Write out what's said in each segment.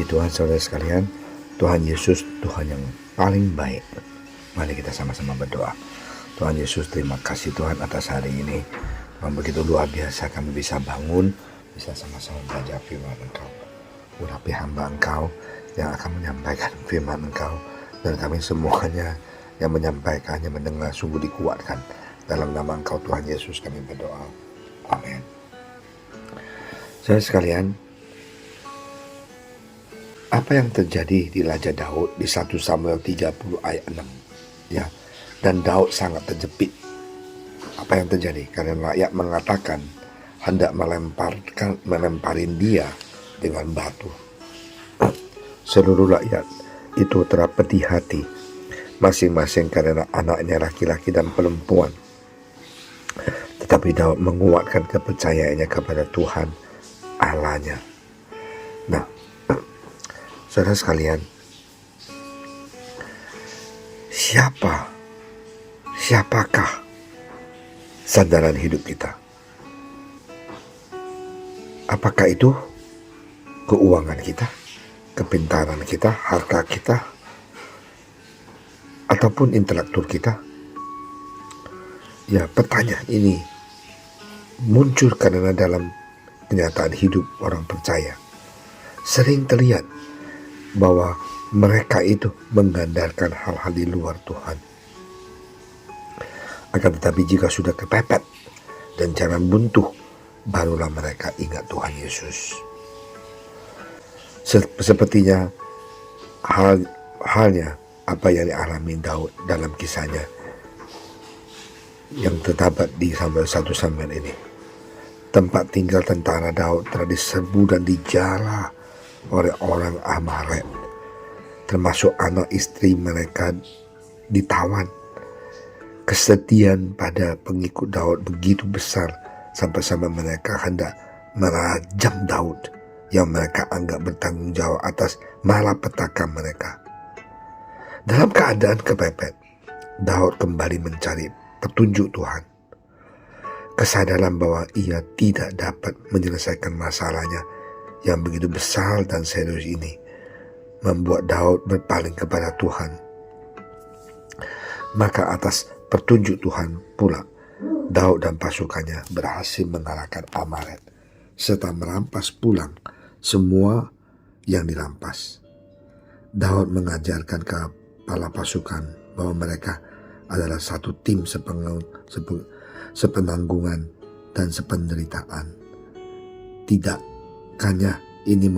Puji Tuhan saudara sekalian, Tuhan Yesus Tuhan yang paling baik. Mari kita sama-sama berdoa. Tuhan Yesus, terima kasih Tuhan atas hari ini. Tuhan, begitu luar biasa kami bisa bangun, bisa sama-sama belajar firman Engkau. Urapi hamba Engkau yang akan menyampaikan firman Engkau, dan kami semuanya yang menyampaikannya mendengar sungguh dikuatkan. Dalam nama Engkau Tuhan Yesus kami berdoa. Amin. Saudara sekalian, apa yang terjadi di Raja Daud di 1 Samuel 30 ayat 6, ya, dan Daud sangat terjepit. Apa yang terjadi? Karena rakyat mengatakan hendak melemparin dia dengan batu. Seluruh rakyat itu terpedih hati, masing-masing karena anaknya laki-laki dan perempuan. Tetapi Daud menguatkan kepercayaannya kepada Tuhan Allahnya. Nah, saudara sekalian, siapakah sandaran hidup kita? Apakah itu keuangan kita, kepintaran kita, harta kita, ataupun intelektur kita? Ya, pertanyaan ini muncul karena dalam kenyataan hidup orang percaya sering terlihat bahwa mereka itu mengandalkan hal-hal di luar Tuhan. Akan tetapi jika sudah kepepet dan jalan buntu, barulah mereka ingat Tuhan Yesus. Sepertinya halnya apa yang dialami Daud dalam kisahnya yang terdapat di 1 Samuel ini. Tempat tinggal tentara Daud telah diserbu dan dijala oleh orang Amalek, termasuk anak istri mereka ditawan. Kesetiaan pada pengikut Daud begitu besar sampai-sampai mereka hendak merajam Daud yang mereka anggap bertanggung jawab atas malapetaka mereka. Dalam keadaan kepepet, Daud kembali mencari petunjuk Tuhan. Kesadaran bahwa ia tidak dapat menyelesaikan masalahnya yang begitu besar dan serius ini membuat Daud berpaling kepada Tuhan. Maka atas petunjuk Tuhan pula, Daud dan pasukannya berhasil mengalahkan Amalek serta merampas pulang semua yang dirampas. Daud mengajarkan kepala pasukan bahwa mereka adalah satu tim sepenanggungan dan sependeritaan. Tidak hanya ini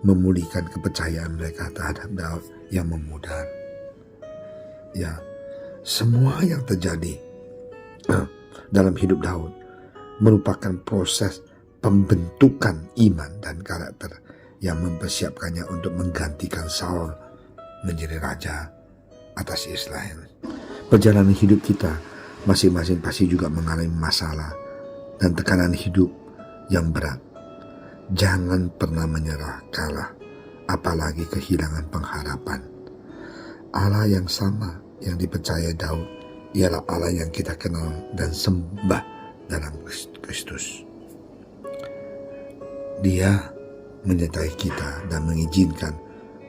memulihkan kepercayaan mereka terhadap Daud yang memudar. Ya, semua yang terjadi dalam hidup Daud merupakan proses pembentukan iman dan karakter yang mempersiapkannya untuk menggantikan Saul menjadi raja atas Israel. Perjalanan hidup kita masing-masing pasti juga mengalami masalah dan tekanan hidup yang berat. Jangan pernah menyerah kalah, apalagi kehilangan pengharapan. Allah yang sama yang dipercaya Daud ialah Allah yang kita kenal dan sembah dalam Kristus. Dia menyertai kita dan mengizinkan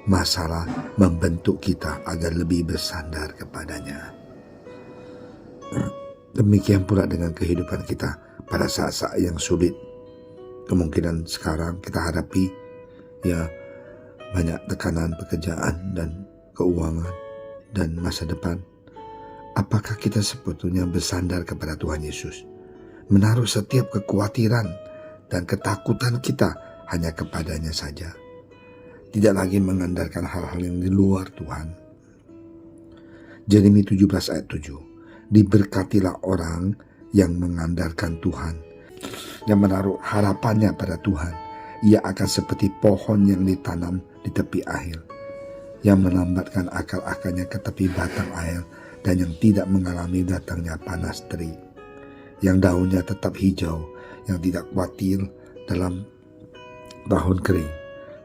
masalah membentuk kita agar lebih bersandar kepadanya. Demikian pula dengan kehidupan kita pada saat-saat yang sulit. Kemungkinan sekarang kita hadapi banyak tekanan pekerjaan dan keuangan dan masa depan. Apakah kita sebetulnya bersandar kepada Tuhan Yesus, menaruh setiap kekhawatiran dan ketakutan kita hanya kepadanya saja, tidak lagi mengandalkan hal-hal yang di luar Tuhan? Yeremia 17 ayat 7. Diberkatilah orang yang mengandalkan Tuhan, yang menaruh harapannya pada Tuhan. Ia akan seperti pohon yang ditanam di tepi air, yang melambatkan akar-akarnya ke tepi batang air, dan yang tidak mengalami datangnya panas terik, yang daunnya tetap hijau, yang tidak khawatir dalam tahun kering,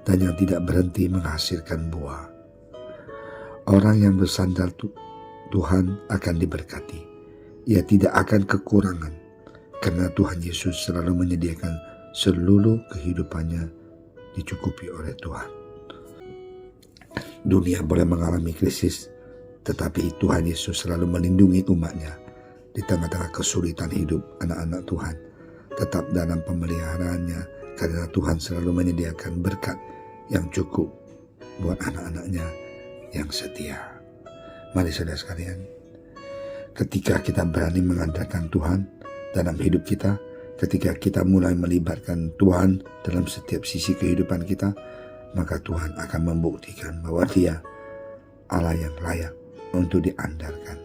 dan yang tidak berhenti menghasilkan buah. Orang yang bersandar Tuhan akan diberkati. Ia tidak akan kekurangan, karena Tuhan Yesus selalu menyediakan seluruh kehidupannya dicukupi oleh Tuhan. Dunia boleh mengalami krisis, tetapi Tuhan Yesus selalu melindungi umatnya di tengah-tengah kesulitan hidup anak-anak Tuhan. Tetap dalam pemeliharaannya, karena Tuhan selalu menyediakan berkat yang cukup buat anak-anaknya yang setia. Mari saudara sekalian, ketika kita berani mengandalkan Tuhan dalam hidup kita, ketika kita mulai melibatkan Tuhan dalam setiap sisi kehidupan kita, maka Tuhan akan membuktikan bahwa Dia Allah yang layak untuk diandalkan.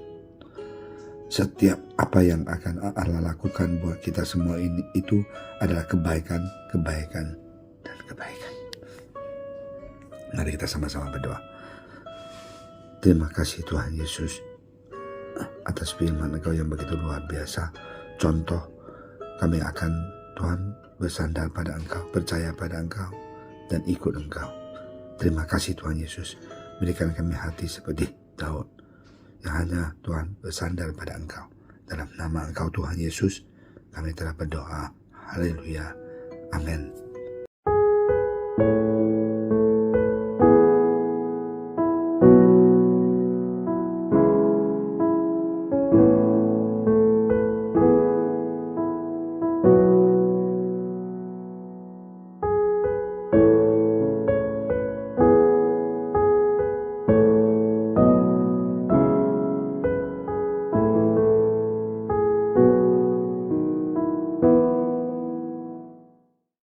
Setiap apa yang akan Allah lakukan buat kita semua ini itu adalah kebaikan, kebaikan, dan kebaikan. Mari kita sama-sama berdoa. Terima kasih Tuhan Yesus atas firman Engkau yang begitu luar biasa. Contoh kami akan Tuhan bersandar pada Engkau, percaya pada Engkau, dan ikut Engkau. Terima kasih Tuhan Yesus. Berikan kami hati seperti Daud, yang hanya Tuhan bersandar pada Engkau. Dalam nama Engkau Tuhan Yesus, kami telah berdoa. Haleluya. Amin.